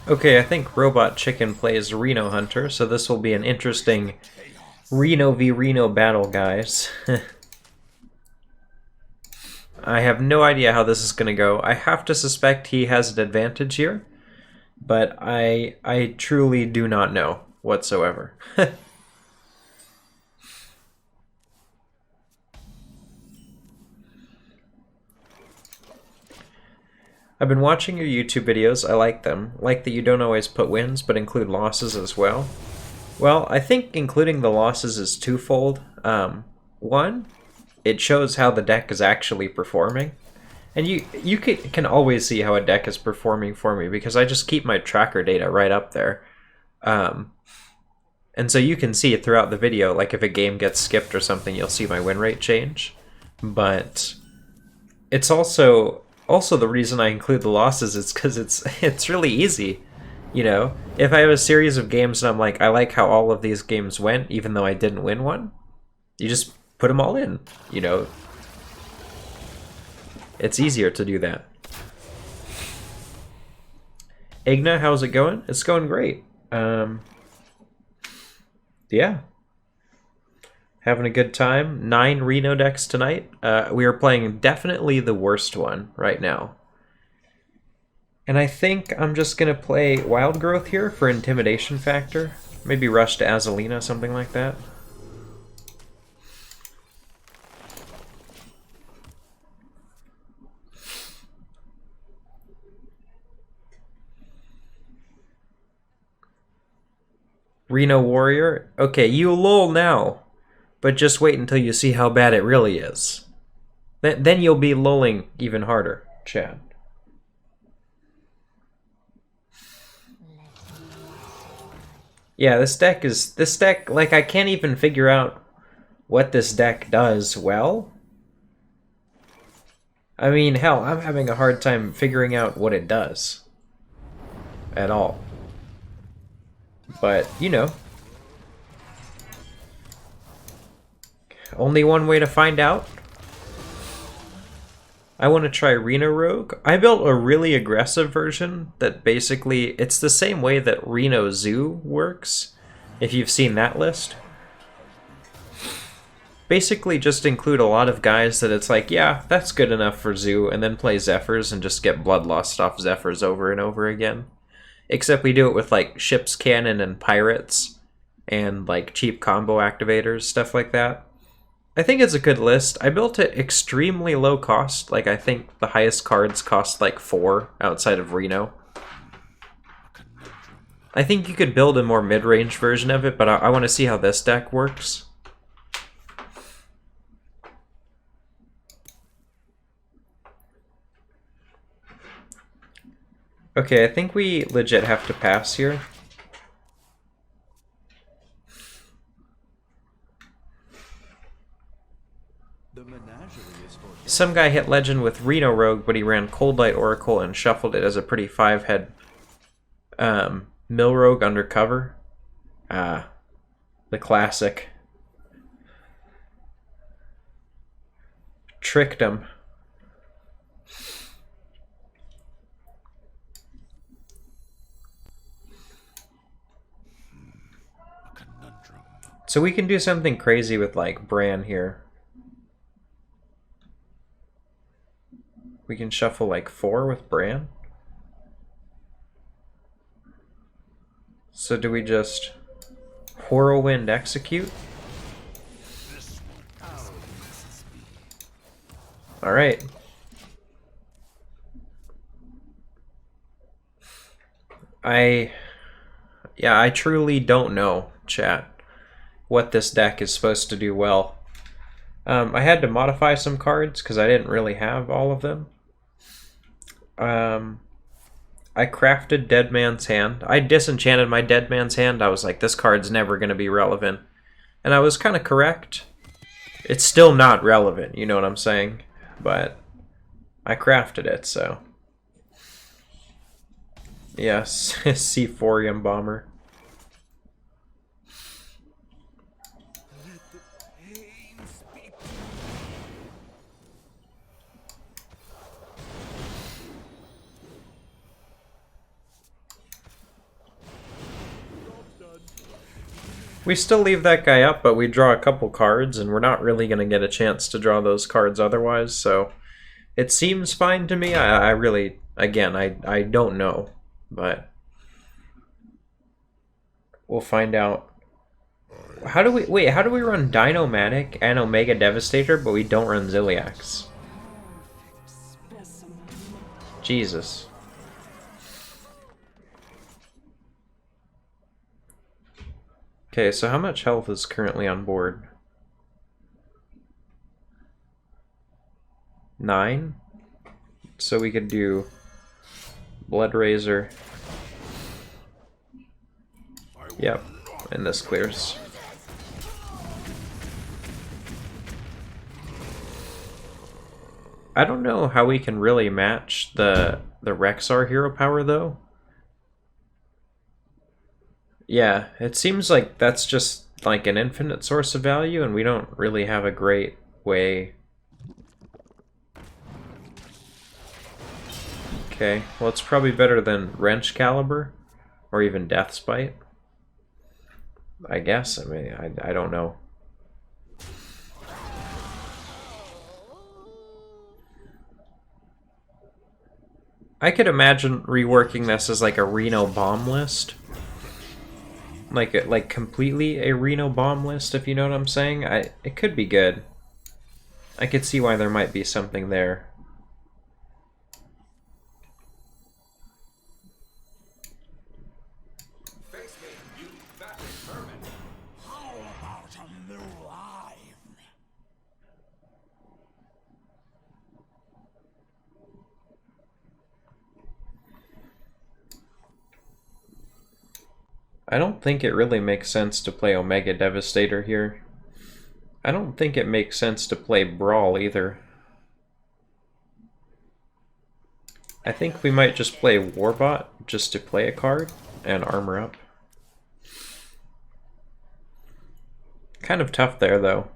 Okay, I think Robot Chicken plays Reno Hunter, so this will be an interesting Reno v Reno battle, guys. I have no idea how this is going to go. I have to suspect he has an advantage here, but I truly do not know whatsoever. I've been watching your YouTube videos. I like them. Like that you don't always put wins, but include losses as well. Well, I think including the losses is twofold. One, it shows how the deck is actually performing. And you can always see how a deck is performing for me because I just keep my tracker data right up there. And so you can see it throughout the video, like if a game gets skipped or something, you'll see my win rate change. But it's also the reason I include the losses is because it's really easy. You know, if I have a series of games and I'm like, I like how all of these games went, even though I didn't win one, you just put them all in, you know. It's easier to do that. Igna, how's it going? It's going great. Yeah. Having a good time. 9 Reno decks tonight. We are playing definitely the worst one right now. And I think I'm just going to play Wild Growth here for intimidation factor. Maybe Rush to Azalina, something like that. Reno Warrior? Okay, you lull now. But just wait until you see how bad it really is. Then you'll be lulling even harder, Chad. Yeah, this deck, like, I can't even figure out what this deck does well. I mean, hell, I'm having a hard time figuring out what it does. At all. But, you know. Only one way to find out. I want to try Reno Rogue. I built a really aggressive version that basically, it's the same way that Reno Zoo works, if you've seen that list. Basically just include a lot of guys that it's like, yeah, that's good enough for Zoo, and then play Zephyrs and just get Bloodlust off Zephyrs over and over again. Except we do it with like Ship's Cannon and Pirates, and like cheap combo activators, stuff like that. I think it's a good list. I built it extremely low cost. Like, I think the highest cards cost like 4 outside of Reno. I think you could build a more mid-range version of it, but I want to see how this deck works. Okay, I think we legit have to pass here. Some guy hit Legend with Reno Rogue, but he ran Cold Light Oracle and shuffled it as a pretty 5-head Mill Rogue Undercover. The classic. Tricked him. So we can do something crazy with like Bran here. We can shuffle like 4 with Bran. So do we just Whirlwind Execute? Alright. I truly don't know, chat, what this deck is supposed to do well. I had to modify some cards because I didn't really have all of them. I crafted Dead Man's Hand. I disenchanted my Dead Man's Hand. I was like, this card's never going to be relevant. And I was kind of correct. It's still not relevant, you know what I'm saying? But I crafted it, so. Yes, Seaphorium Bomber. We still leave that guy up, but we draw a couple cards, and we're not really going to get a chance to draw those cards otherwise, so it seems fine to me. I really, again, I don't know, but we'll find out. How do we, wait, how do we run Dino-Matic and Omega Devastator, but we don't run Ziliax? Jesus. Okay, so how much health is currently on board? 9? So we could do Blood Razor. Yep, and this clears. I don't know how we can really match the Rexar hero power though. Yeah, it seems like that's just like an infinite source of value, and we don't really have a great way. Okay, well it's probably better than Wrench Caliber, or even Death Spite. I guess, I mean, I don't know. I could imagine reworking this as like a Reno bomb list. Like completely a Reno bomb list, if you know what I'm saying. It could be good. I could see why there might be something there. I don't think it really makes sense to play Omega Devastator here. I don't think it makes sense to play Brawl either. I think we might just play Warbot just to play a card and armor up. Kind of tough there though.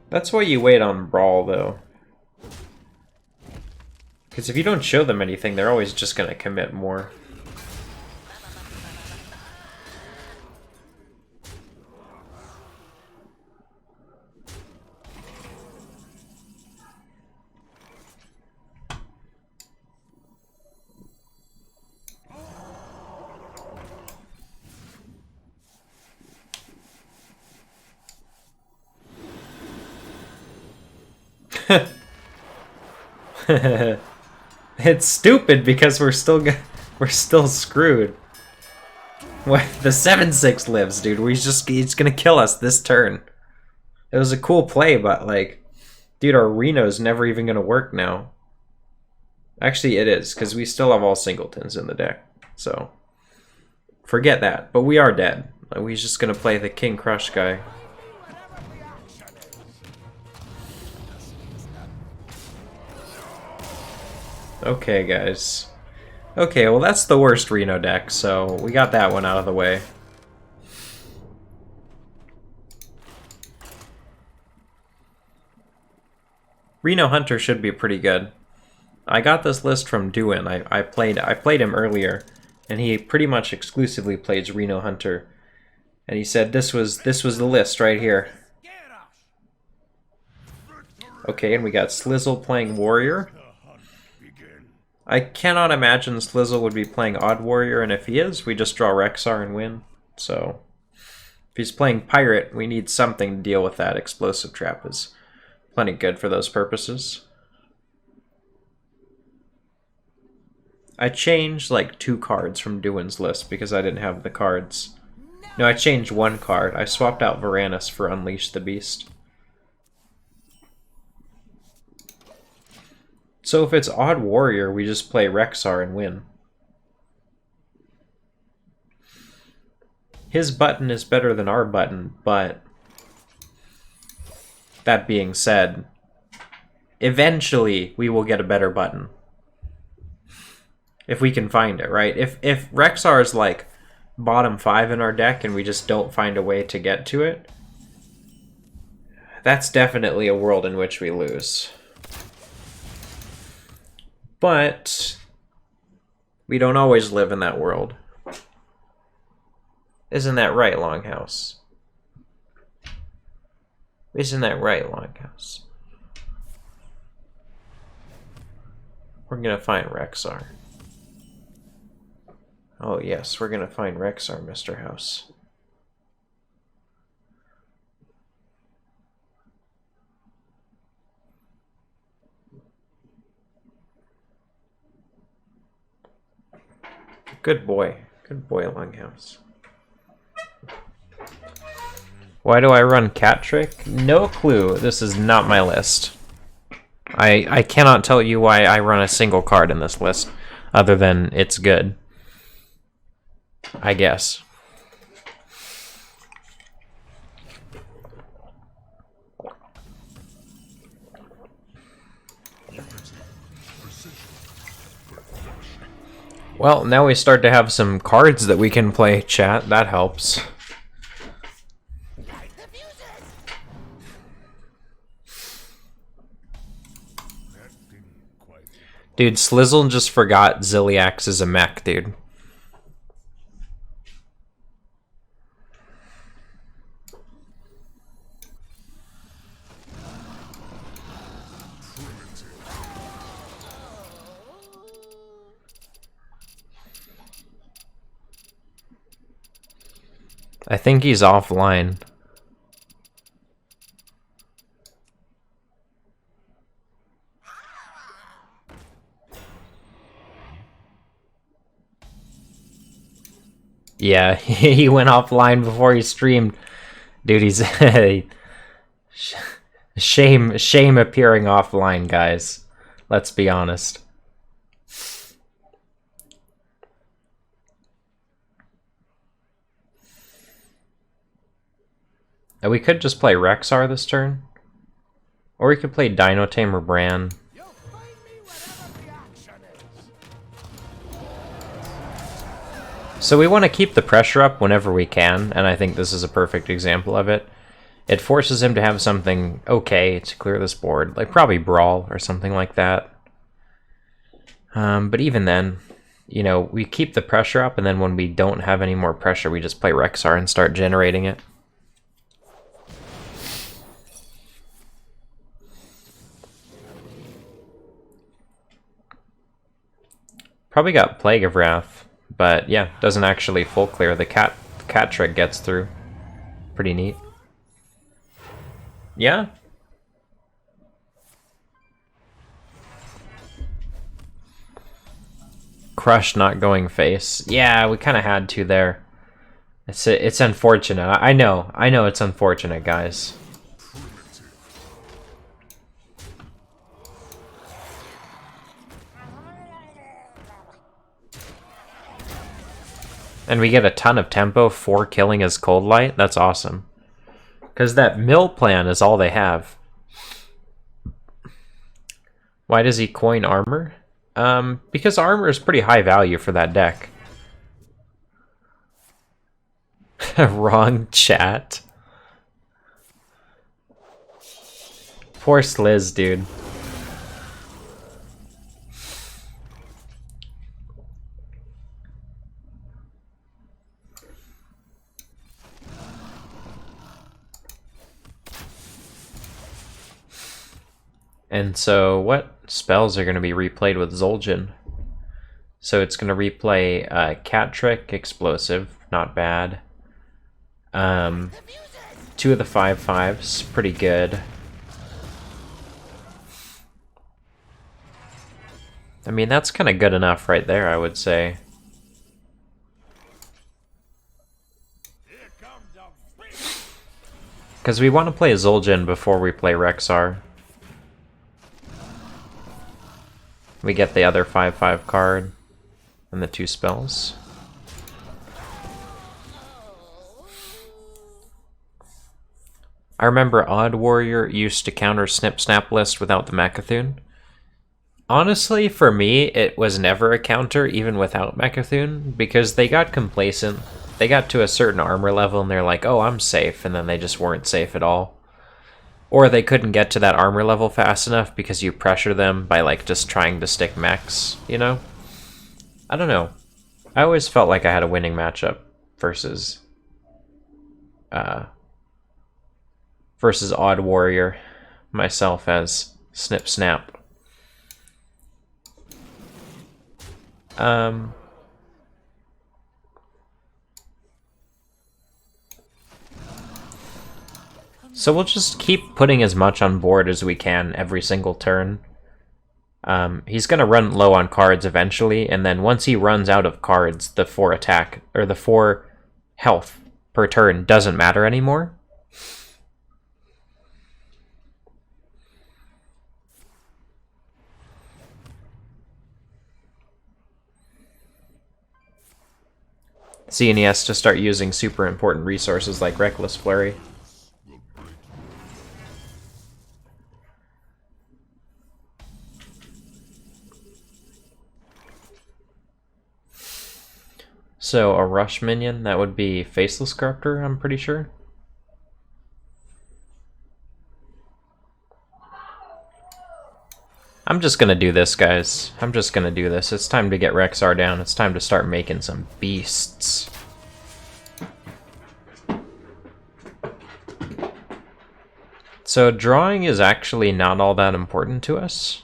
That's why you wait on Brawl, though. Because if you don't show them anything, they're always just going to commit more. It's stupid because we're still screwed. What, the 7/6 lives, dude. He's gonna kill us this turn. It was a cool play, but like, dude, our Reno's never even gonna work now. Actually, it is because we still have all singletons in the deck, so forget that. But we are dead. We're just gonna play the King Crush guy. Okay, guys. Okay, well that's the worst Reno deck, so we got that one out of the way. Reno Hunter should be pretty good. I got this list from Duin. I played him earlier, and he pretty much exclusively plays Reno Hunter. And he said this was the list right here. Okay, and we got Slizzle playing Warrior. I cannot imagine Slizzle would be playing Odd Warrior, and if he is, we just draw Rexar and win. So, if he's playing Pirate, we need something to deal with that. Explosive Trap is plenty good for those purposes. I changed like 2 cards from Duin's list because I didn't have the cards. No, I changed 1 card. I swapped out Varanus for Unleash the Beast. So if it's Odd Warrior, we just play Rexar and win. His button is better than our button, but that being said, eventually we will get a better button. If we can find it, right? If Rexar is like bottom 5 in our deck and we just don't find a way to get to it, that's definitely a world in which we lose. But we don't always live in that world. Isn't that right, Longhouse? Isn't that right, Longhouse? We're gonna find Rexar. Oh yes, we're gonna find Rexar, Mr. House. Good boy, Longhouse. Why do I run Cat Trick? No clue. This is not my list. I cannot tell you why I run a single card in this list, other than it's good. I guess. Well, now we start to have some cards that we can play, chat. That helps. Dude, Slizzle just forgot Ziliax is a mech, dude. I think he's offline. Yeah, he went offline before he streamed. Dude, he's shame appearing offline, guys. Let's be honest. And we could just play Rexar this turn. Or we could play Dino Tamer Bran. So we want to keep the pressure up whenever we can, and I think this is a perfect example of it. It forces him to have something okay to clear this board, like probably Brawl or something like that. But even then, you know, we keep the pressure up, and then when we don't have any more pressure, we just play Rexar and start generating it. Probably got Plague of Wrath, but yeah, doesn't actually full clear. The cat trick gets through. Pretty neat. Yeah. Crush not going face. Yeah, we kind of had to there. It's unfortunate. I know it's unfortunate, guys. And we get a ton of tempo for killing his Cold Light. That's awesome. Because that mill plan is all they have. Why does he coin armor? Because armor is pretty high value for that deck. Wrong chat. Poor Sliz, dude. And so what spells are going to be replayed with Zul'jin? So it's going to replay Cat Trick, Explosive, not bad. 2 of the 5/5s, pretty good. I mean, that's kind of good enough right there, I would say. Because we want to play Zul'jin before we play Rexar. We get the other 5/5 card and the 2 spells. I remember Odd Warrior used to counter Snip Snap list without the Mechathune. Honestly, for me, it was never a counter even without Mechathune, because they got complacent. They got to a certain armor level and they're like, oh, I'm safe, and then they just weren't safe at all. Or they couldn't get to that armor level fast enough because you pressure them by like just trying to stick mechs, you know? I don't know. I always felt like I had a winning matchup versus versus Odd Warrior, myself as Snip Snap. So we'll just keep putting as much on board as we can every single turn. He's gonna run low on cards eventually, and then once he runs out of cards, the 4 attack, or the 4 health per turn doesn't matter anymore. See, and he has to start using super important resources like Reckless Flurry. So a rush minion, that would be Faceless Corruptor, I'm pretty sure. I'm just gonna do this, guys. I'm just gonna do this. It's time to get Rexar down. It's time to start making some beasts. So drawing is actually not all that important to us,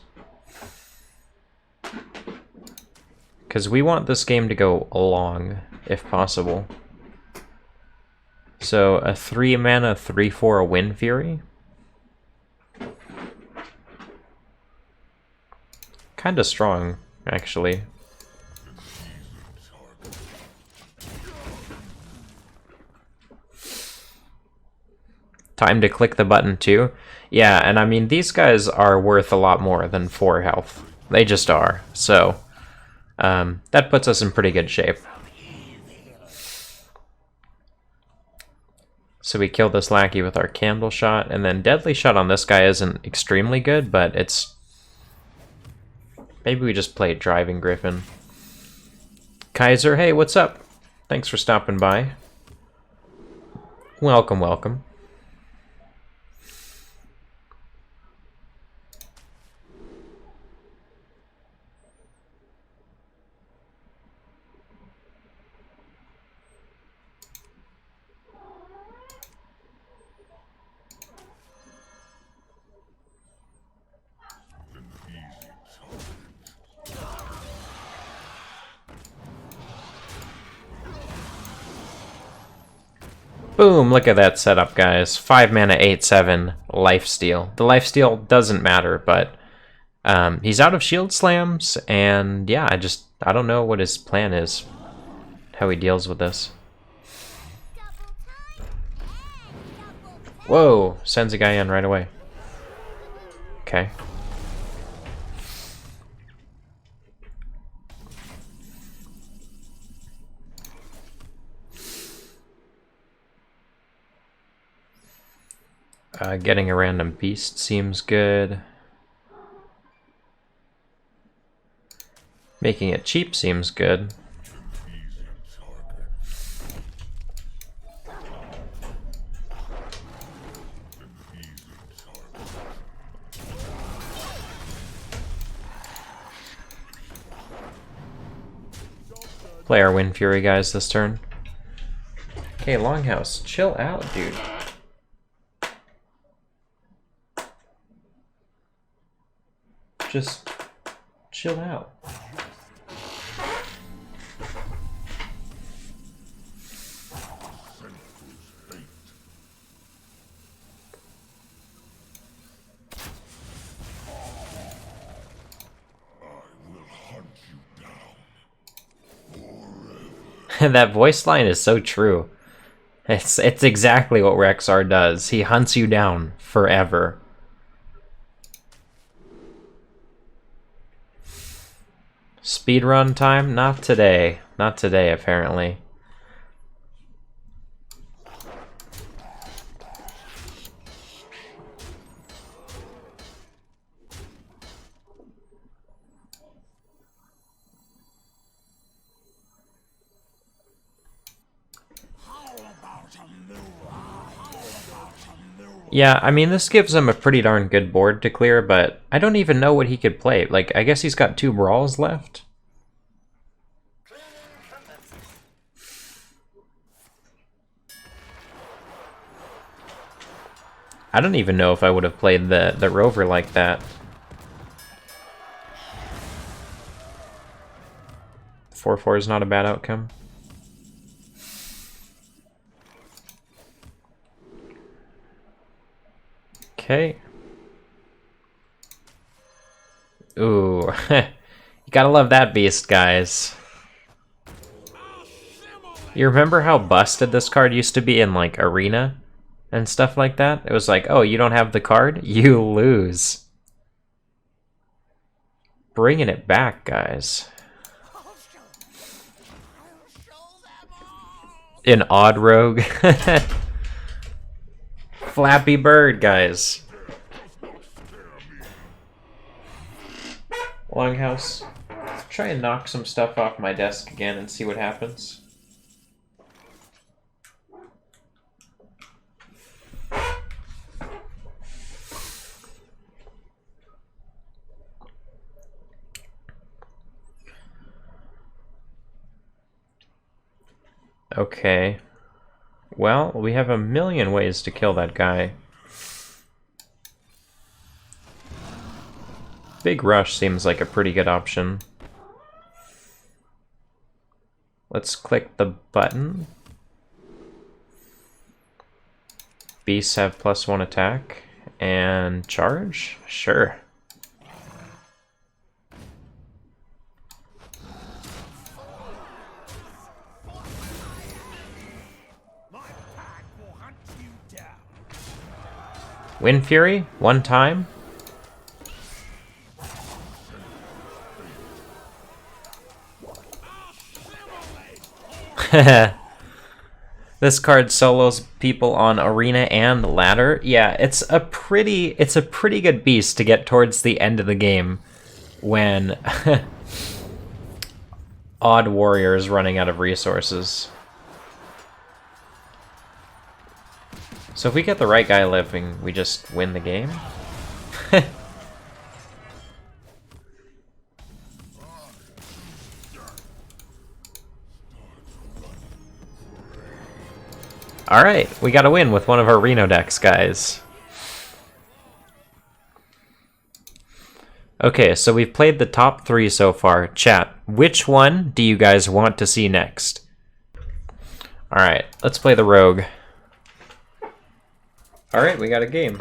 because we want this game to go long, if possible. So a 3 mana 3/4 Wind Fury. Kinda strong, actually. Time to click the button too. Yeah, and I mean, these guys are worth a lot more than 4 health. They just are. So, that puts us in pretty good shape. So we kill this lackey with our Candle Shot, and then Deadly Shot on this guy isn't extremely good, but it's... Maybe we just play Driving Griffin. Kaiser, hey, what's up? Thanks for stopping by. Welcome, welcome. Boom, look at that setup, guys. 5 mana, 8/7, lifesteal. The lifesteal doesn't matter, but he's out of shield slams, and yeah, I don't know what his plan is, how he deals with this. Whoa, sends a guy in right away. Okay. Getting a random beast seems good. Making it cheap seems good. Play our Wind Fury guys this turn. Okay, Longhouse, chill out, dude. Just chill out. That voice line is so true. It's exactly what Rexar does. He hunts you down forever. Speedrun time? Not today. Not today, apparently. Yeah, I mean, this gives him a pretty darn good board to clear, but I don't even know what he could play. Like, I guess he's got 2 brawls left. I don't even know if I would have played the rover like that. 4/4 is not a bad outcome. Okay. Ooh. You gotta love that beast, guys. You remember how busted this card used to be in, like, Arena and stuff like that? It was like, oh, you don't have the card? You lose. Bringing it back, guys. An odd rogue. Flappy Bird, guys. Longhouse. Try and knock some stuff off my desk again and see what happens. Okay. Well, we have a million ways to kill that guy. Big Rush seems like a pretty good option. Let's click the button. Beasts have +1 attack. And charge? Sure. Wind Fury, 1 time. This card solos people on Arena and Ladder. Yeah, it's a pretty good beast to get towards the end of the game when Odd Warrior is running out of resources. So if we get the right guy living, we just win the game. Alright, we got a win with one of our Reno decks, guys. Okay, so we've played the top 3 so far. Chat, which one do you guys want to see next? Alright, let's play the Rogue. Alright, we got a game.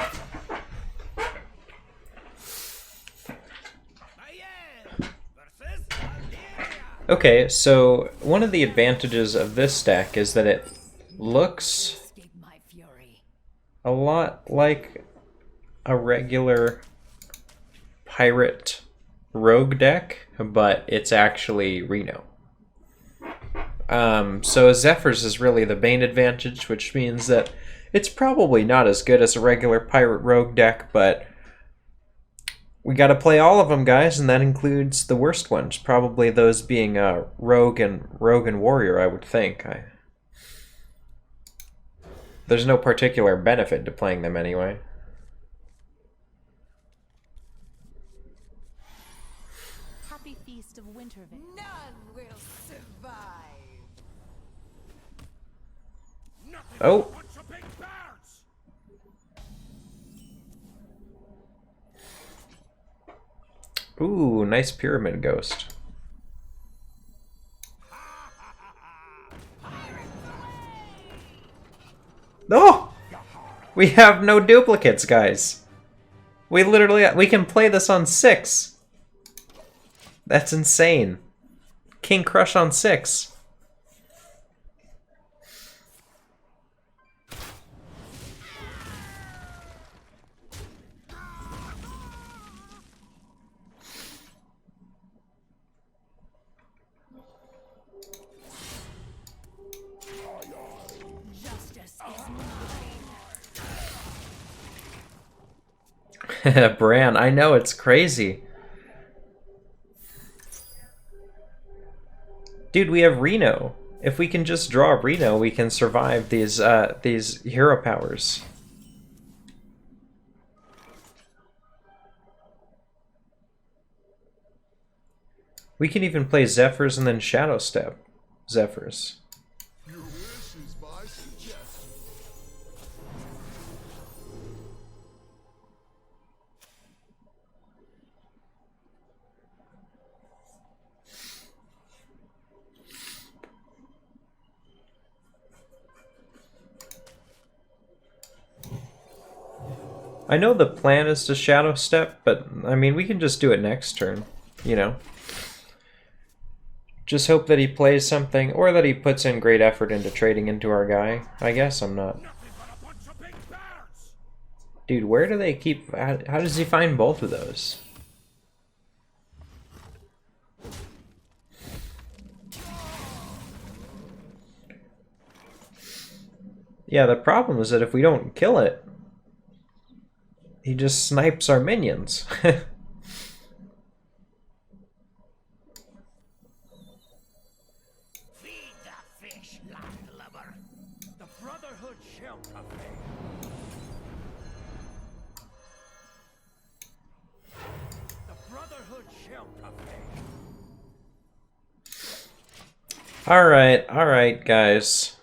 Okay, so one of the advantages of this deck is that it looks a lot like a regular pirate rogue deck, but it's actually Reno. So Zephyrs is really the main advantage, which means that it's probably not as good as a regular pirate rogue deck, but we gotta play all of them, guys, and that includes the worst ones. Probably those being rogue and warrior, I would think. There's no particular benefit to playing them anyway. Happy feast of winter. None will survive. Oh! Ooh, nice pyramid ghost. No! We have no duplicates, guys. We can play this on 6. That's insane. King Crush on 6. Bran, I know, it's crazy. Dude, we have Reno. If we can just draw Reno, we can survive these hero powers. We can even play Zephyrs and then Shadow Step Zephyrs. Your wish is my suggestion. I know the plan is to Shadow Step, but I mean, we can just do it next turn, you know? Just hope that he plays something, or that he puts in great effort into trading into our guy. I guess I'm not. Dude, where do they keep... How does he find both of those? Yeah, the problem is that if we don't kill it, he just snipes our minions. Alright, guys.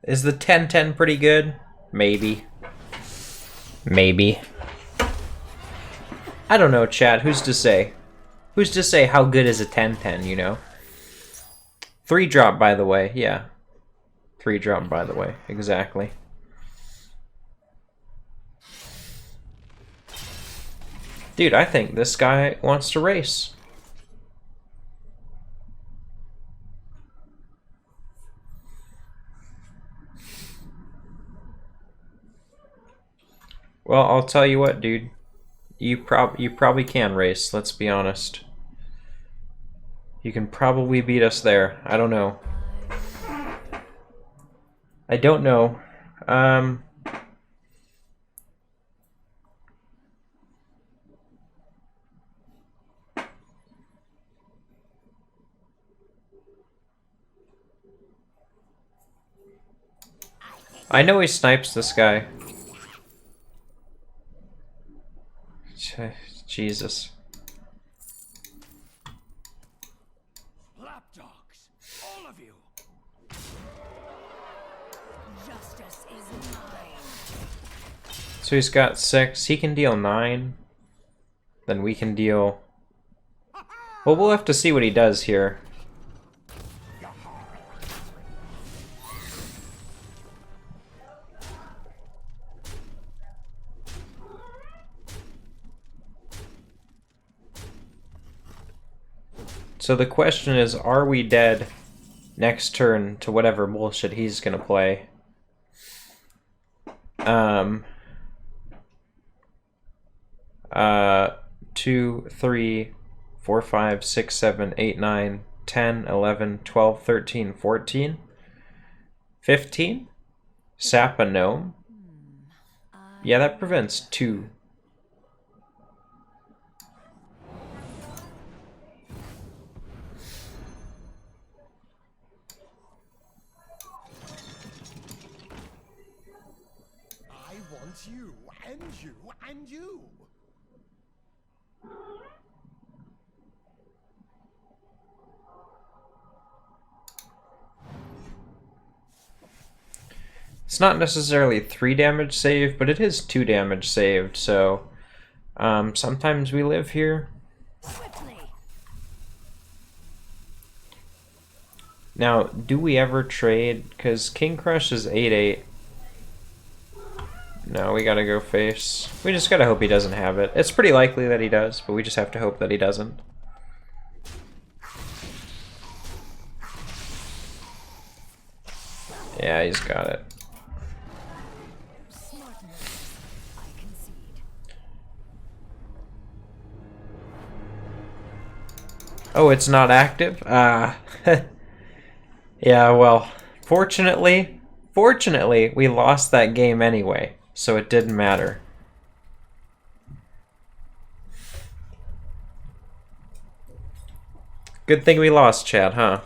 Is the 10-10 pretty good? Maybe. Maybe. I don't know, chat. Who's to say? Who's to say how good is a 10-10, you know? 3-drop, by the way. Yeah. 3-drop, by the way. Exactly. Dude, I think this guy wants to race. Well, I'll tell you what, dude. You probably can race, let's be honest. You can probably beat us there. I don't know. I don't know. I know he snipes this guy. Jesus. Lapdogs, all of you. Justice is mine. So he's got 6. He can deal 9. Then we can deal... Well, we'll have to see what he does here. So the question is, are we dead next turn to whatever bullshit he's gonna play? 2, 3, 4, 5, 6, 7, 8, 9, 10, 11, 12, 13, 14, 15? Sap a gnome? Yeah, that prevents 2. I want you, and you, and you. It's not necessarily 3 damage saved, but it is 2 damage saved, so sometimes we live here. Swiftly. Now, do we ever trade? Because King Crush is 8-8. No, we gotta go face. We just gotta hope he doesn't have it. It's pretty likely that he does, but we just have to hope that he doesn't. Yeah, he's got it. Smart moves. I concede. Oh, it's not active? Ah. Yeah, well, fortunately, we lost that game anyway, so it didn't matter. Good thing we lost, Chad, huh?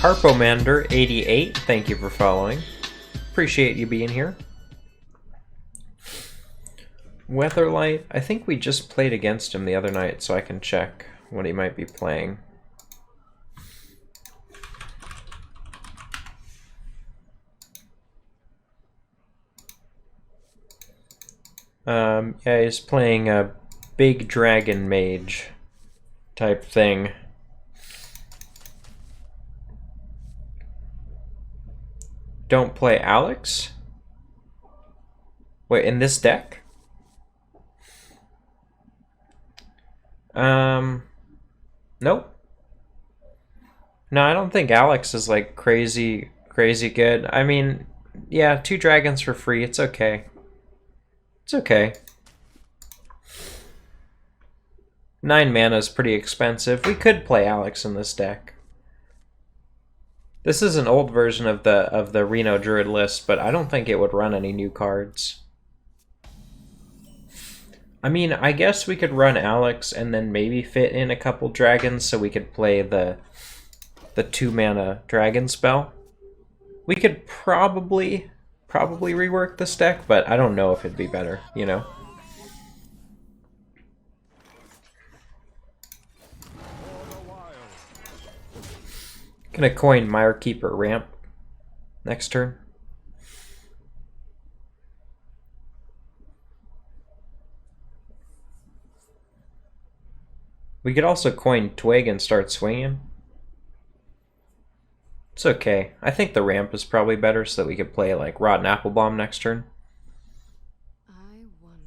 Carpomander88, thank you for following. Appreciate you being here. Weatherlight, I think we just played against him the other night, so I can check what he might be playing. Yeah, he's playing a big dragon mage type thing. Don't play Alex? Wait, in this deck? Nope. No, I don't think Alex is like crazy good. I mean, yeah, 2 dragons for free, it's okay. It's okay. 9 mana is pretty expensive. We could play Alex in this deck. This is an old version of the Reno druid list, but I don't think it would run any new cards. I mean, I guess we could run Alex and then maybe fit in a couple dragons so we could play the 2 mana dragon spell. We could probably rework this deck, but I don't know if it'd be better, you know? Gonna coin Mirekeeper Ramp next turn. We could also coin Twig and start swinging. It's okay. I think the ramp is probably better so that we could play like Rotten Apple Bomb next turn. I wonder.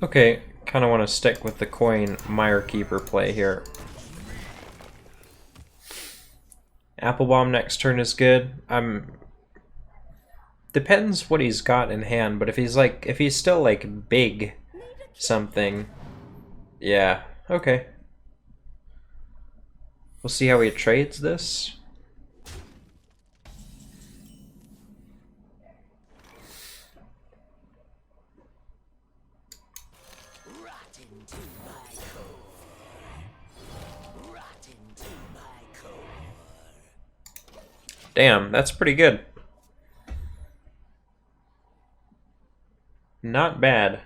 Okay, kind of want to stick with the coin Mirekeeper play here. Apple Bomb next turn is good. Depends what he's got in hand, but if he's still like big something, yeah, okay. We'll see how he trades this. Damn, that's pretty good. Not bad.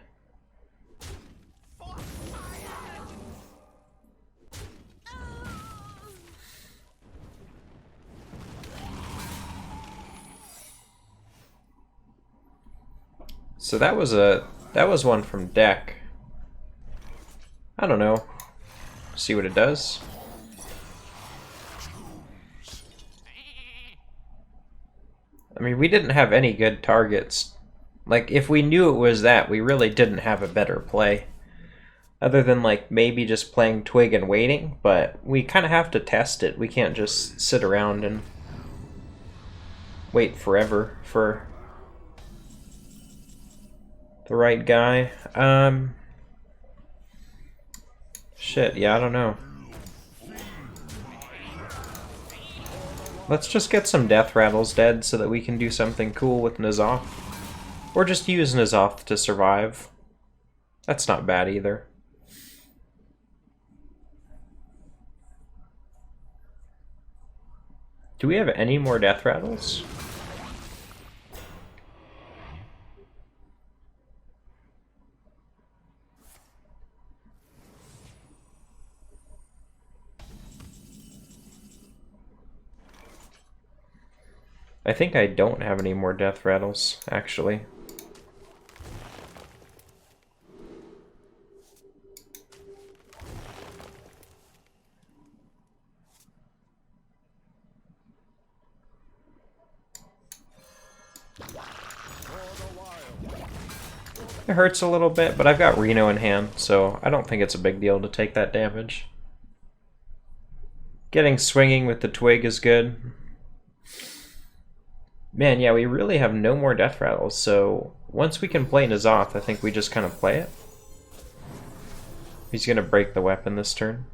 So that was one from deck. I don't know. See what it does. I mean, we didn't have any good targets. Like, if we knew it was that, we really didn't have a better play. Other than, like, maybe just playing Twig and waiting, but we kind of have to test it. We can't just sit around and wait forever for the right guy. Shit, yeah, I don't know. Let's just get some Death Rattles dead so that we can do something cool with N'Zoth. Or just use N'Zoth to survive. That's not bad either. Do we have any more Death Rattles? I think I don't have any more Death Rattles, actually. It hurts a little bit, but I've got Reno in hand, so I don't think it's a big deal to take that damage. Getting swinging with the twig is good. Man, yeah, we really have no more death rattles, so once we can play N'Zoth, I think we just kind of play it. He's gonna break the weapon this turn.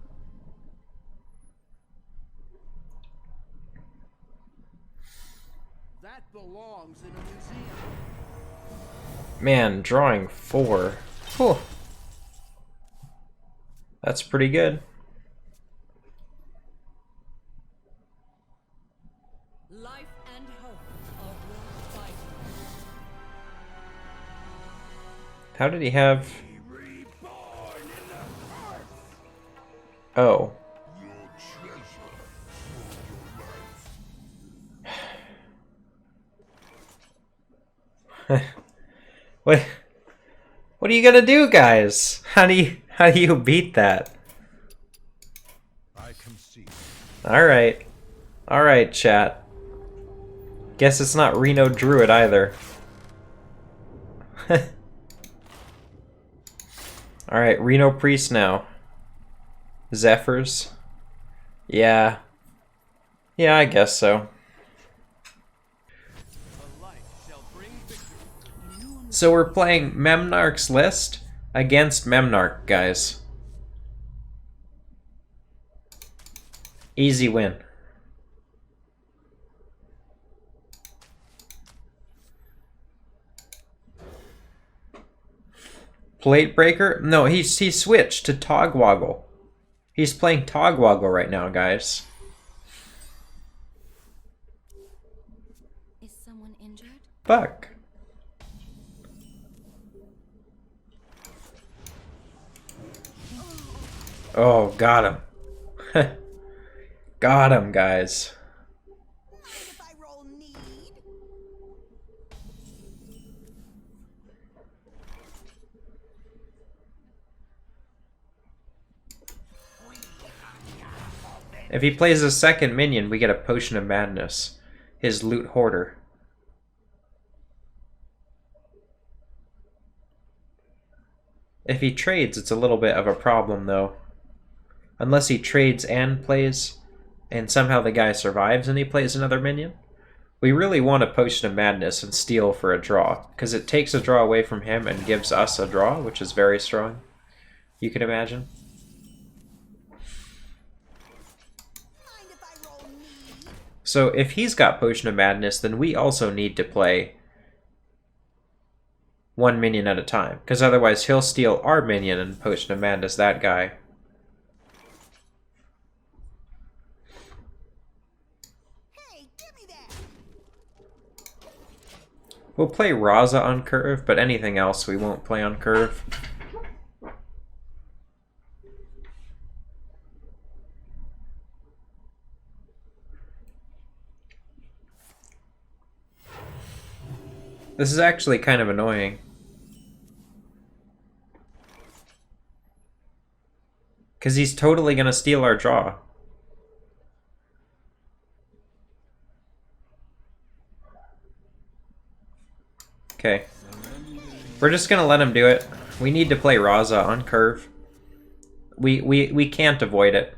That belongs in a museum. Man, drawing 4. Whew. That's pretty good. Life and hope are worth fighting. How did he have... Oh. What are you gonna do, guys? How do you beat that? I concede. Alright. Alright, chat. Guess it's not Reno Druid either. Alright, Reno Priest now. Zephyrs. Yeah. Yeah, I guess so. So we're playing Memnarch's list against Memnarch, guys. Easy win. Plate Breaker? No, he switched to Togwoggle. He's playing Togwoggle right now, guys. Is someone injured? Fuck. Oh, got him. Got him, guys. If I roll need. If he plays a second minion, we get a Potion of Madness. His Loot Hoarder. If he trades, it's a little bit of a problem, though. Unless he trades and plays, and somehow the guy survives and he plays another minion. We really want a Potion of Madness and steal for a draw, because it takes a draw away from him and gives us a draw, which is very strong. You can imagine. So if he's got Potion of Madness, then we also need to play one minion at a time, because otherwise he'll steal our minion and Potion of Madness that guy. Hey, give me that. We'll play Raza on curve, but anything else we won't play on curve. This is actually kind of annoying. Because he's totally going to steal our draw. Okay. We're just going to let him do it. We need to play Raza on curve. We can't avoid it.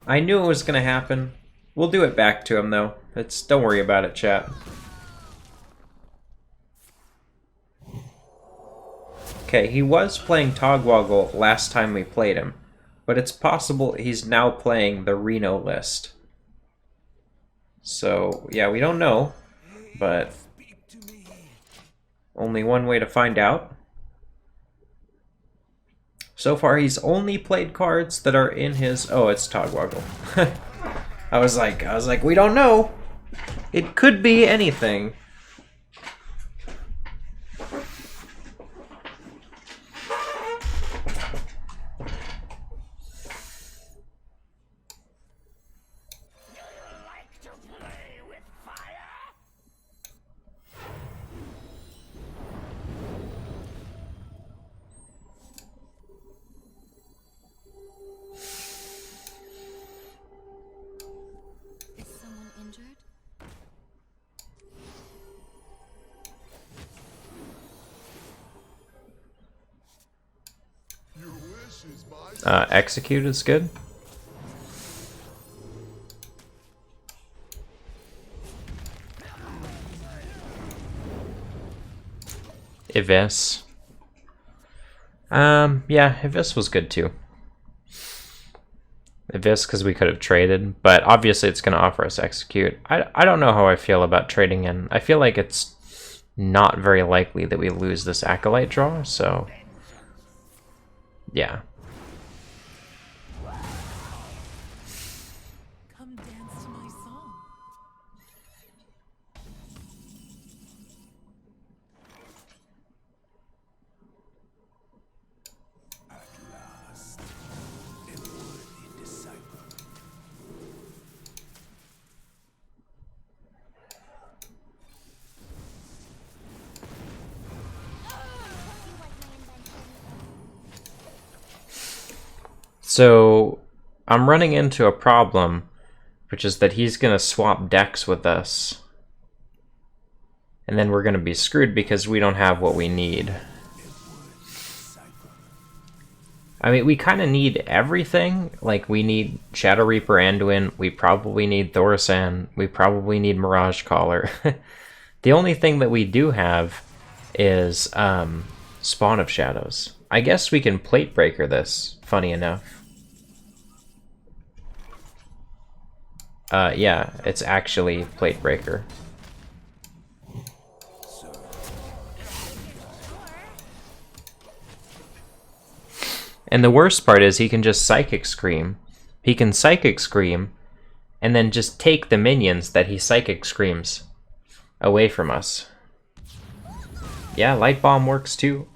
I knew it was going to happen. We'll do it back to him, though. Don't worry about it, chat. Okay, he was playing Togwoggle last time we played him, but it's possible he's now playing the Reno list. So, yeah, we don't know, but only one way to find out. So far, he's only played cards that are in his... Oh, it's Togwoggle. I was like, we don't know. It could be anything. Execute is good. Ivis. Yeah, Ivis was good too. Ivis because we could have traded, but obviously it's going to offer us Execute. I don't know how I feel about trading in. I feel like it's not very likely that we lose this Acolyte draw, so yeah. Come dance to my song. So I'm running into a problem, which is that he's going to swap decks with us. And then we're going to be screwed because we don't have what we need. I mean, we kind of need everything. Like, we need Shadow Reaper Anduin, we probably need Thorsan, we probably need Mirage Caller. The only thing that we do have is Spawn of Shadows. I guess we can Plate Breaker this, funny enough. Yeah, it's actually Plate Breaker. And the worst part is he can just Psychic Scream. He can Psychic Scream and then just take the minions that he Psychic Screams away from us. Yeah, Light Bomb works too.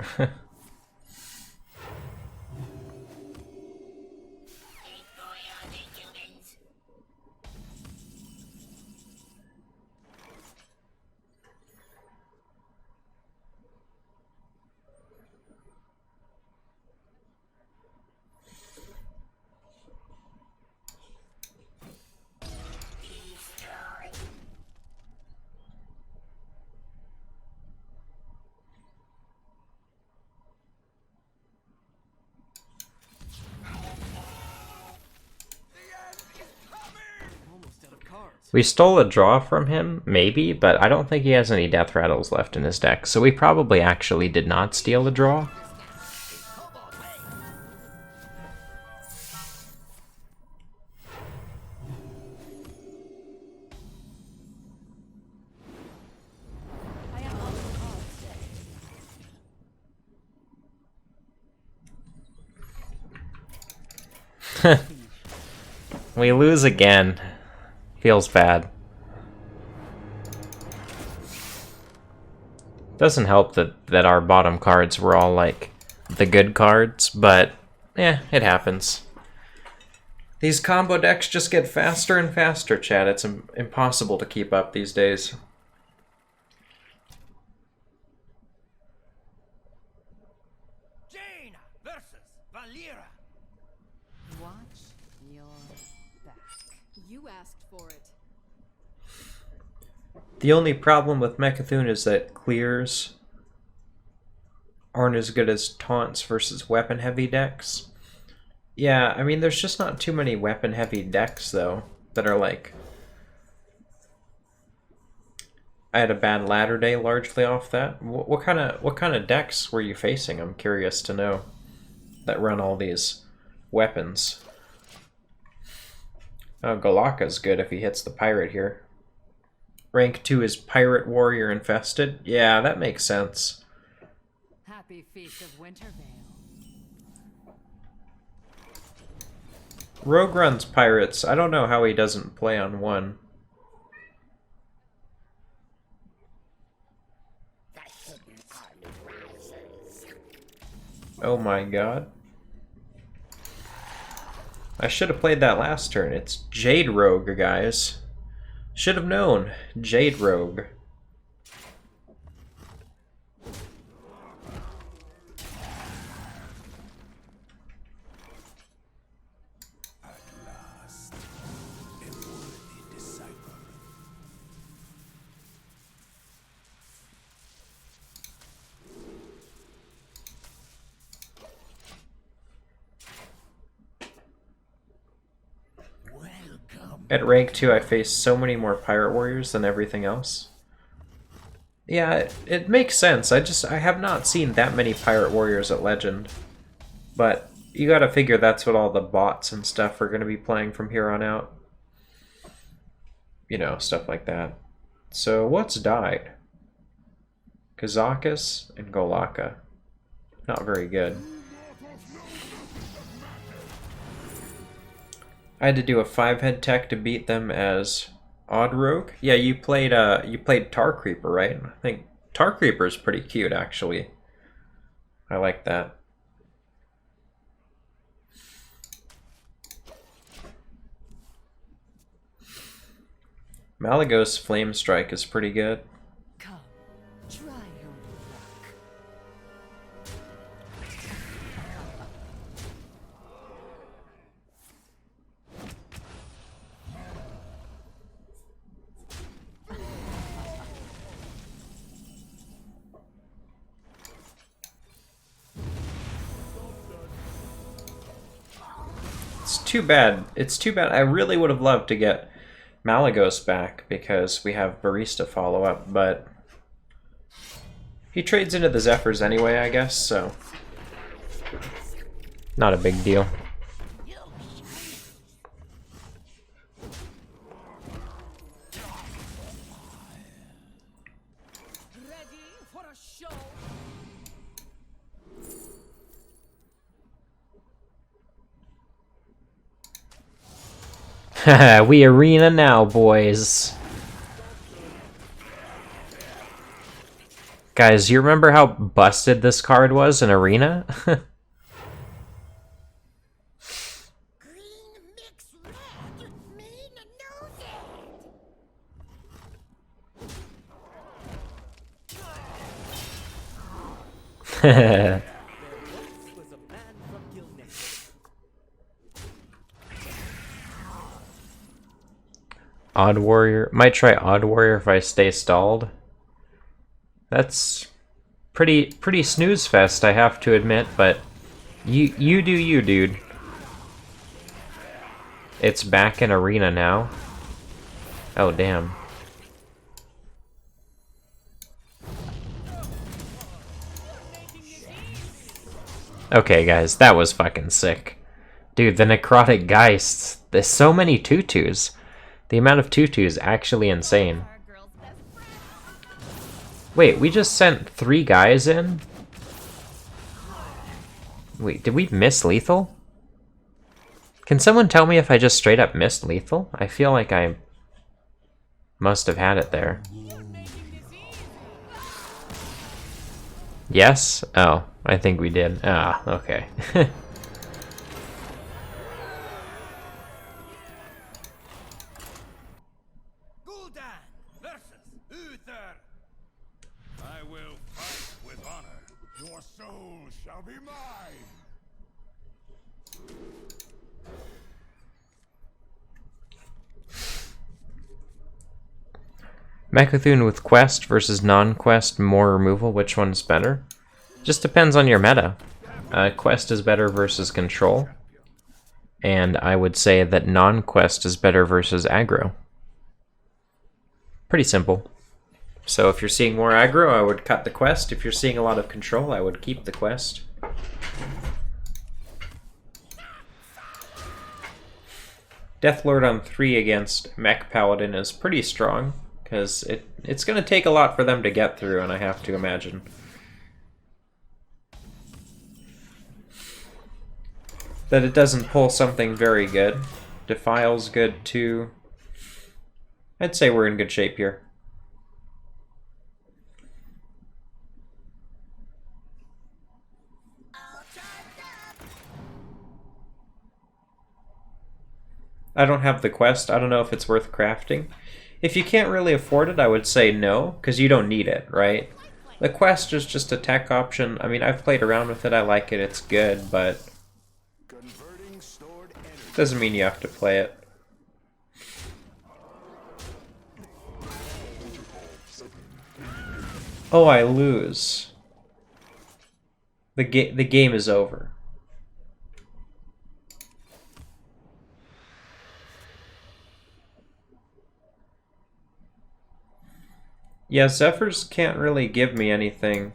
We stole a draw from him, maybe, but I don't think he has any Death Rattles left in his deck, so we probably actually did not steal a draw. We lose again. Feels bad. Doesn't help that our bottom cards were all like the good cards, but yeah, it happens. These combo decks just get faster and faster, Chad. It's impossible to keep up these days. Jane versus Valera. Watch your back. You asked for it. The only problem with Mecha'thun is that clears aren't as good as taunts versus weapon-heavy decks. Yeah, I mean, there's just not too many weapon-heavy decks, though, that are like... I had a bad ladder day largely off that. What kind of decks were you facing? I'm curious to know. That run all these weapons. Oh, Galaka's good if he hits the pirate here. Rank 2 is Pirate Warrior Infested. Yeah, that makes sense. Happy Feast of Wintervale. Rogue runs pirates. I don't know how he doesn't play on one. Oh my god. I should have played that last turn. It's Jade Rogue, guys. Should have known. Jade Rogue. at rank 2 I face so many more pirate warriors than everything else. Yeah, it makes sense. I have not seen that many pirate warriors at Legend. But you gotta figure that's what all the bots and stuff are gonna be playing from here on out. You know, stuff like that. So what's died? Kazakus and Golaka. Not very good. I had to do a 5-head tech to beat them as Odd Rogue. Yeah, you played Tar Creeper, right? I think Tar Creeper is pretty cute, actually. I like that. Malagos Flame Strike is pretty good. Come, try your luck. It's too bad. It's too bad. I really would have loved to get Malagos back because we have Barista follow-up, but he trades into the Zephyrs anyway, I guess, so not a big deal. Ready for a show? We arena now, boys. Guys, you remember how busted this card was in Arena? Green mix red. Mean nosy. Was a man from Gilnet. Odd Warrior. Might try Odd Warrior if I stay stalled. That's pretty snooze fest, I have to admit, but you do you, dude. It's back in Arena now. Oh, damn. Okay, guys, that was fucking sick. Dude, the Necrotic Geists. There's so many tutus. The amount of tutus is actually insane. Wait, we just sent 3 guys in? Wait, did we miss lethal? Can someone tell me if I just straight up missed lethal? I feel like I must have had it there. Yes? Oh, I think we did. Ah, okay. Gul'dan versus Uther. I will fight with honor. Your soul shall be mine. Mechathune with quest versus non-quest, more removal, which one's better? Just depends on your meta. Quest is better versus control, and I would say that non-quest is better versus aggro. Pretty simple. So if you're seeing more aggro, I would cut the quest. If you're seeing a lot of control, I would keep the quest. Deathlord on 3 against Mech Paladin is pretty strong, because it's going to take a lot for them to get through, and I have to imagine. That it doesn't pull something very good. Defile's good too. I'd say we're in good shape here. I don't have the quest. I don't know if it's worth crafting. If you can't really afford it, I would say no, because you don't need it, right? The quest is just a tech option. I mean, I've played around with it. I like it. It's good, but doesn't mean you have to play it. Oh, I lose. The game is over. Yeah, Zephyrs can't really give me anything.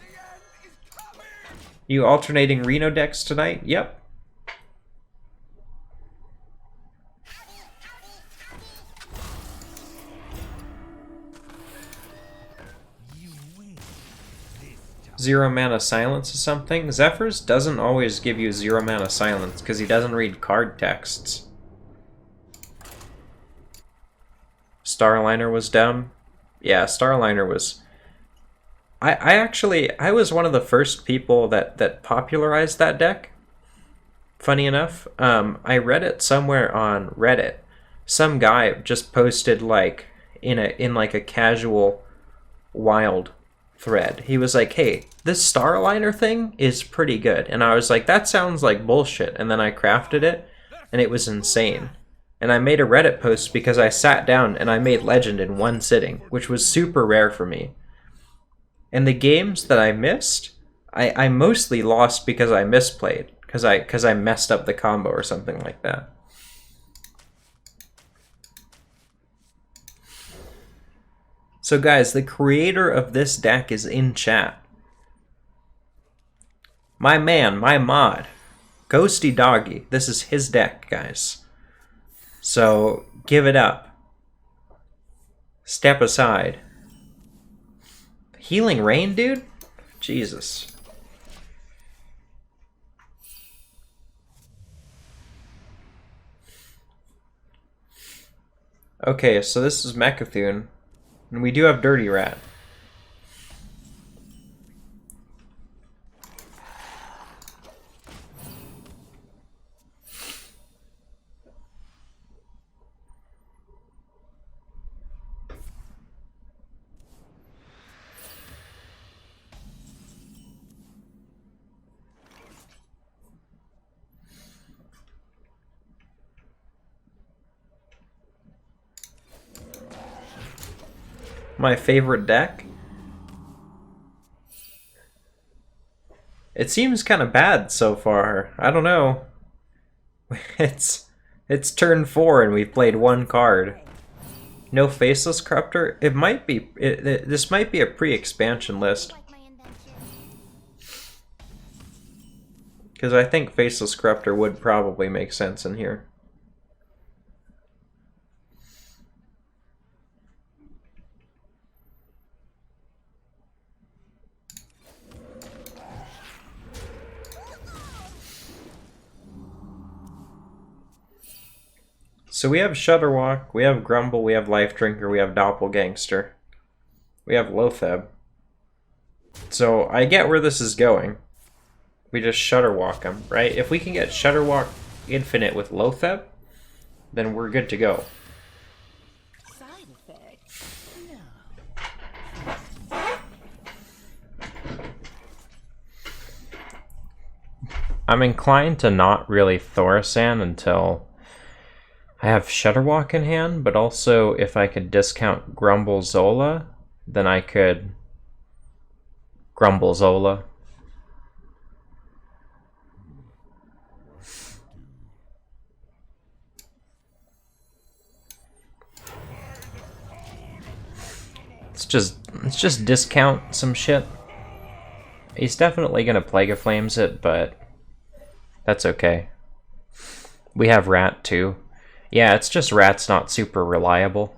You alternating Reno decks tonight? Yep. Zero mana silence or something? Zephyrs doesn't always give you zero mana silence because he doesn't read card texts. Starliner was dumb. Yeah, Starliner was... I was one of the first people that popularized that deck. Funny enough. I read it somewhere on Reddit. Some guy just posted like in like a casual wild thread. He was like, "Hey, this Starliner thing is pretty good." And I was like, "That sounds like bullshit." And then I crafted it and it was insane. And I made a Reddit post because I sat down and I made Legend in one sitting, which was super rare for me. And the games that I missed, I mostly lost because I misplayed, because I messed up the combo or something like that. So guys, the creator of this deck is in chat. My man, my mod, Ghosty Doggy. This is his deck, guys. So give it up. Step aside. Healing Rain, dude? Jesus. Okay, so this is Mechathune. And we do have Dirty Rat. My favorite deck? It seems kind of bad so far. I don't know. It's turn 4 and we've played one card. No Faceless Corruptor? It might be. This might be a pre-expansion list. Because I think Faceless Corruptor would probably make sense in here. So we have Shudderwalk, we have Grumble, we have Life Drinker, we have Doppelgangster. We have Loatheb. So I get where this is going. We just Shudderwalk him, right? If we can get Shudderwalk Infinite with Loatheb, then we're good to go. Side effects? No. I'm inclined to not really Thaurissan until I have Shudderwalk in hand, but also if I could discount Grumble Zola, then I could Grumble Zola. Let's just discount some shit. He's definitely gonna Plague of Flames it, but that's okay. We have Rat too. Yeah, it's just Rat's not super reliable.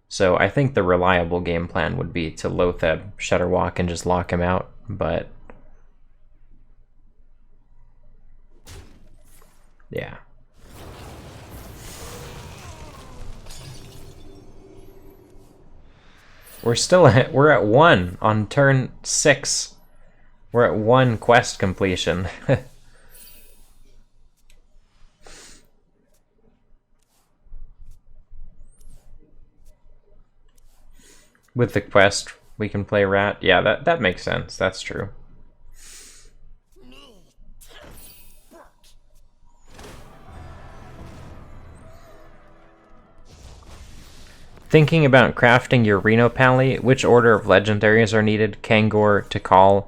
So I think the reliable game plan would be to Loatheb Shudderwalk and just lock him out, but yeah. We're at 1 on turn 6. We're at 1 quest completion. With the quest, we can play Rat. Yeah, that makes sense. That's true. Thinking about crafting your Reno Pally, which order of legendaries are needed? Kangor, Tikal,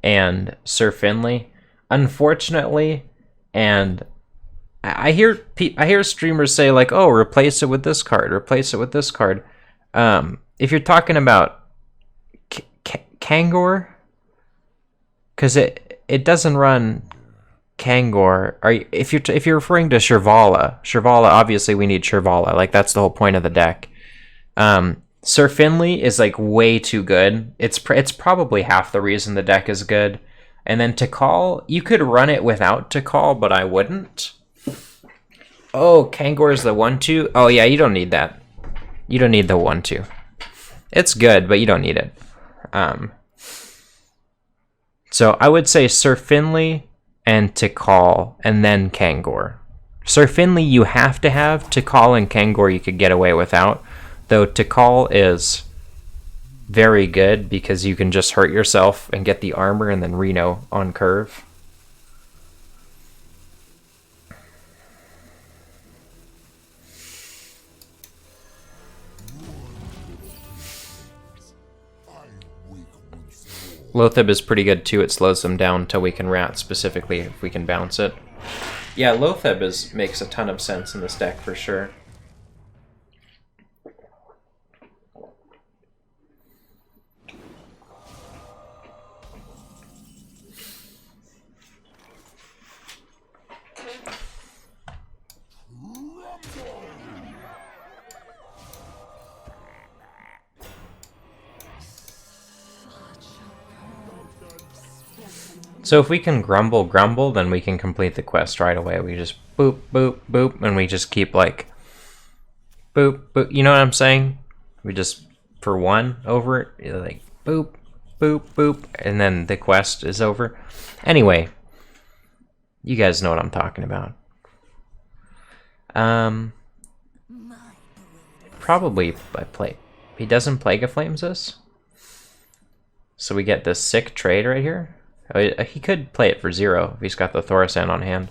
and Sir Finley. Unfortunately, and I hear streamers say like, "Oh, replace it with this card. Replace it with this card." if you're talking about Kangor, because it doesn't run Kangor. If you're referring to Shirvala, obviously we need Shirvala. Like that's the whole point of the deck. Sir Finley is like way too good. It's probably half the reason the deck is good. And then Tikal, you could run it without Tikal, but I wouldn't. Oh, Kangor is the 1/2. Oh yeah, you don't need that. You don't need the 1/2. It's good, but you don't need it. So I would say Sir Finley and Tikal, and then Kangor. Sir Finley you have to have. Tikal and Kangor you could get away without. Though Tikal is very good because you can just hurt yourself and get the armor and then Reno on curve. Lotheb is pretty good too. It slows them down until we can rat specifically if we can bounce it. Yeah, Lotheb makes a ton of sense in this deck for sure. So if we can grumble, then we can complete the quest right away. We just boop, boop, boop, and we just keep like boop, boop. You know what I'm saying? We just, for one, over it, like boop, boop, boop, and then the quest is over. Anyway, you guys know what I'm talking about. Probably by play. He doesn't Plague of Flames us. So we get this sick trade right here. He could play it for 0 if he's got the Thorsan on hand.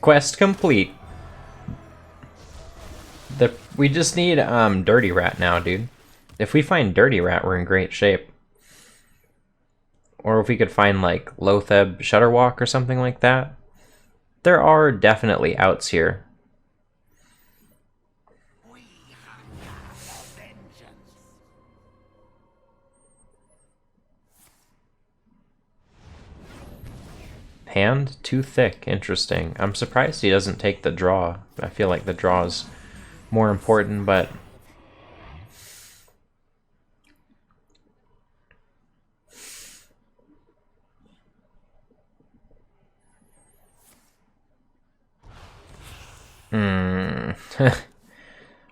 Quest complete. We just need Dirty Rat now, dude. If we find Dirty Rat, we're in great shape. Or if we could find like Lotheb Shutterwalk or something like that. There are definitely outs here. Hand too thick. Interesting. I'm surprised he doesn't take the draw. I feel like the draw is more important, but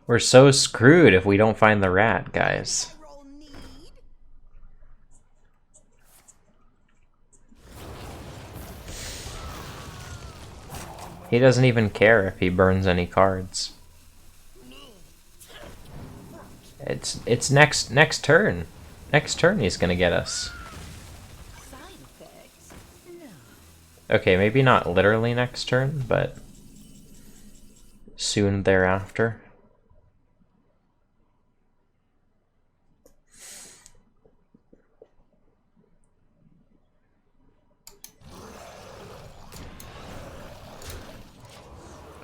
we're so screwed if we don't find the rat, guys. He doesn't even care if he burns any cards. It's next turn. Next turn he's gonna get us. Okay, maybe not literally next turn, but soon thereafter.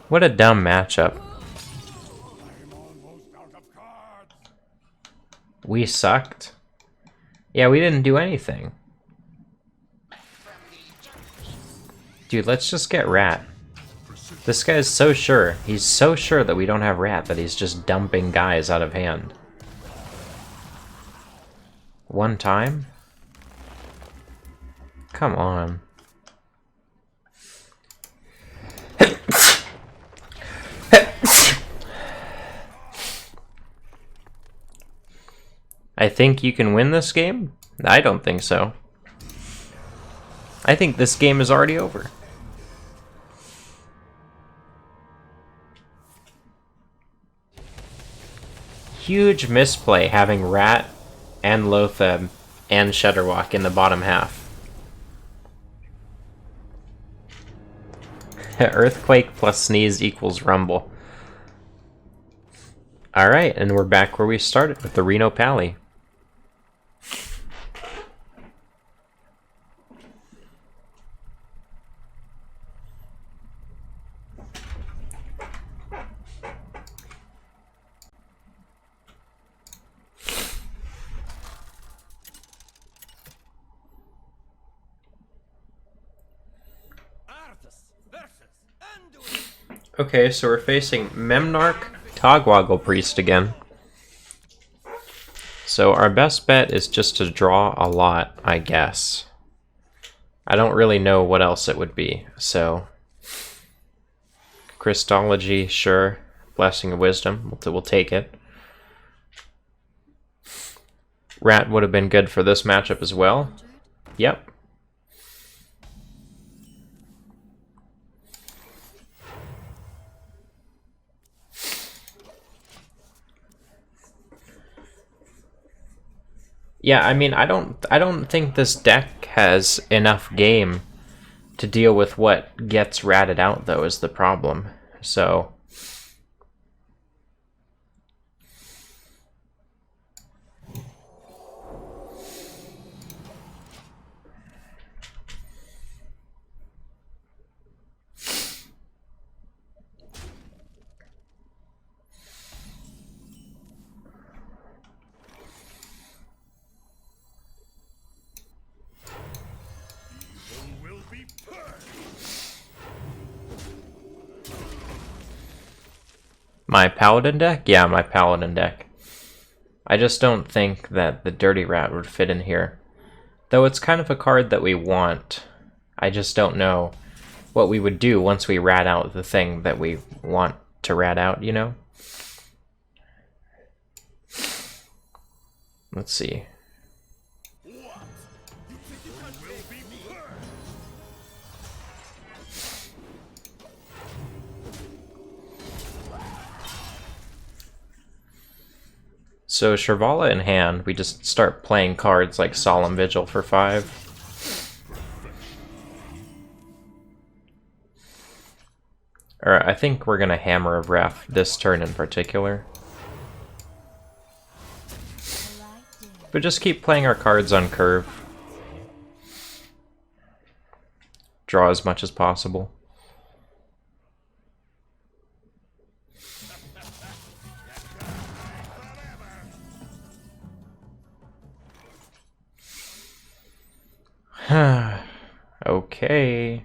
What a dumb matchup. We sucked? Yeah, we didn't do anything. Dude, let's just get Rat. This guy's so sure. He's so sure that we don't have Rat that he's just dumping guys out of hand. One time? Come on. I think you can win this game? I don't think so. I think this game is already over. Huge misplay having Rat and Lotheb and Shudderwalk in the bottom half. Earthquake plus sneeze equals rumble. Alright, and we're back where we started with the Reno Pally. Okay, so we're facing Memnarch, Togwaggle Priest again. So our best bet is just to draw a lot, I guess. I don't really know what else it would be, so... Christology, sure. Blessing of Wisdom, we'll take it. Rat would have been good for this matchup as well. Yep. Yeah, I mean, I don't think this deck has enough game to deal with what gets ratted out, though, is the problem. So my Paladin deck? Yeah, my Paladin deck. I just don't think that the Dirty Rat would fit in here. Though it's kind of a card that we want. I just don't know what we would do once we rat out the thing that we want to rat out, you know? Let's see. So Shirvala in hand, we just start playing cards like Solemn Vigil for 5. Or I think we're gonna Hammer of Wrath this turn in particular. But just keep playing our cards on curve. Draw as much as possible. Okay.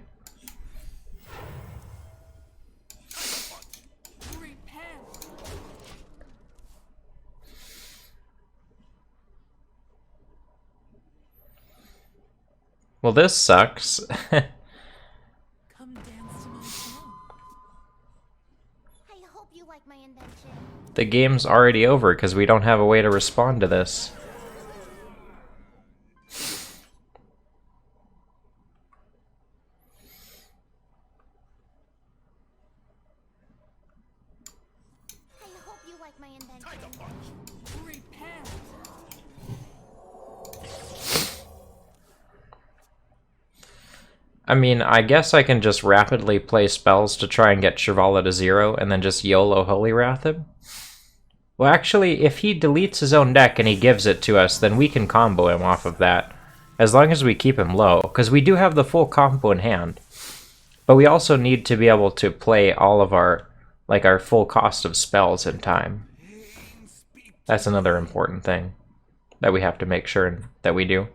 Well, this sucks. Come dance to my song. I hope you like my invention. The game's already over because we don't have a way to respond to this. I mean, I guess I can just rapidly play spells to try and get Shirvala to 0 and then just YOLO Holy Wrath him. Well, actually, if he deletes his own deck and he gives it to us, then we can combo him off of that. As long as we keep him low, because we do have the full combo in hand. But we also need to be able to play all of our, like, our full cost of spells in time. That's another important thing that we have to make sure that we do.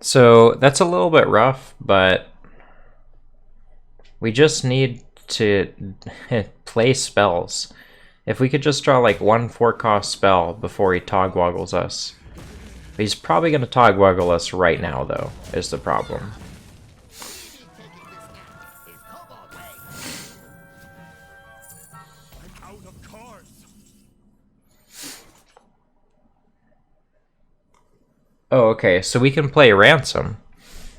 So that's a little bit rough, but we just need to play spells. If we could just draw like one 4-cost spell before he togwaggles us. He's probably going to togwaggle us right now, though, is the problem. Out of cards. Oh, okay, so we can play Ransom.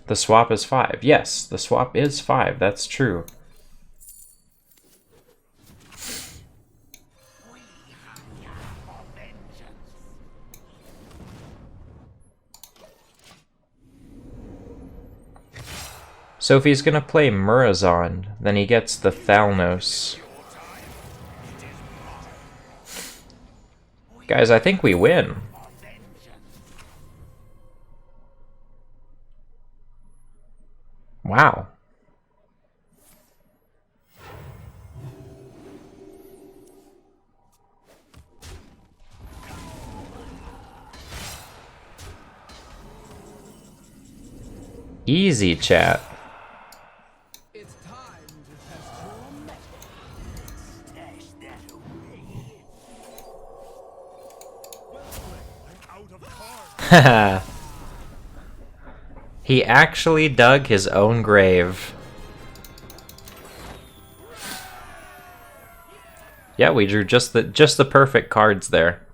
The swap is 5. Yes, the swap is 5. That's true. So if he's gonna play Murazon, then he gets the Thalnos. Guys, I think we win. Wow. Easy, chat. It's time to test your metal. Stash that away. Well played. I'm out of cards. Haha. He actually dug his own grave. Yeah, we drew just the perfect cards there.